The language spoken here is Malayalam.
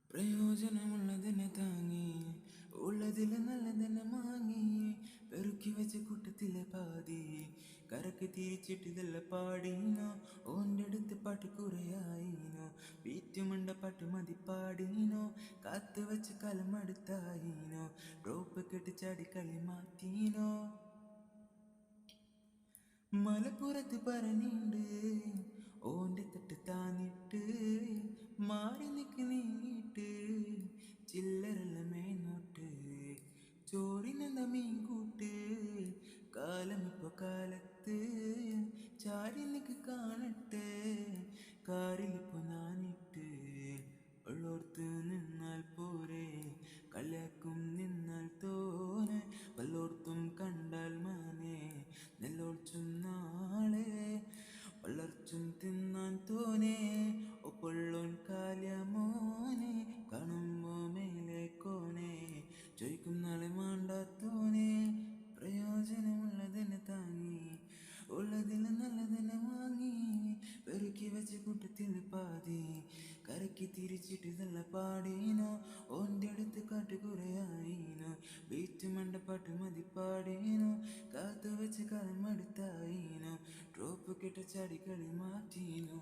പ്രയോജനമുള്ളതിനെ താങ്ങി ഉള്ളതിലെ നല്ലതിനെ മാങ്ങി പെറുക്കി വെച്ച കൂട്ടത്തിലെ പാതി കരക്ക് തിരിച്ചിട്ടിതല്ല പാടീനോ ഓൻ്റെ അടുത്ത് പാട്ട് കുറയായിനോ വീറ്റുമുണ്ട പാട്ട് മതി പാടീനോ കാത്തു വെച്ച കാലം അടുത്തായിനോ റോപ്പ് കെട്ടി ചാടി കളി മാറ്റീനോ മലപ്പുറത്ത് പറഞ്ഞിണ്ട് ഓൻ്റെ തട്ട് താന്നിട്ട് മാറി നിക്ക് നീങ്ങിട്ട് ചില്ലറല്ല മേനോട്ട് ചോറിനെന്താ മീൻ കൂട്ട് കാലം ഇപ്പൊ കാലത്ത് ചാരി നിക്ക് കാണട്ടെ കാറിലിപ്പോ ഞാനിട്ട് ഉള്ളോർത്ത് നിന്നാൽ പോരെ കളിയാക്കും നിന്നാൽ തോനെ വല്ലോർത്തും കണ്ടാൽ മാനെ നെല്ലോർച്ചും നാളെ വളർച്ചും തിന്നാൻ തോനെ ഒപ്പൊള്ളോൻ കാല്യമോനെ കാണുമ്പോ മേലെ കോനെ ചോദിക്കും നാളെ മാണ്ടാത്തോനെ പ്രയോജനമുള്ളതിനെ താങ്ങി ഉള്ളതിന് നല്ലതിനെ വാങ്ങി പെറുക്കി വെച്ച കൂട്ടത്തിൽ പാതി കരക്കി തിരിച്ചിട്ട് നല്ല പാടീനോ ഓൻ്റെ അടുത്ത് കാട്ട് കുറയായിനോ ബീറ്റ് മണ്ടപ്പാട്ട് മതി പാടീനോ കാത്തു വെച്ച കാലം അടുത്തായിനോ ട്രോപ്പ് കെട്ട ചാടി കളി മാറ്റീനോ.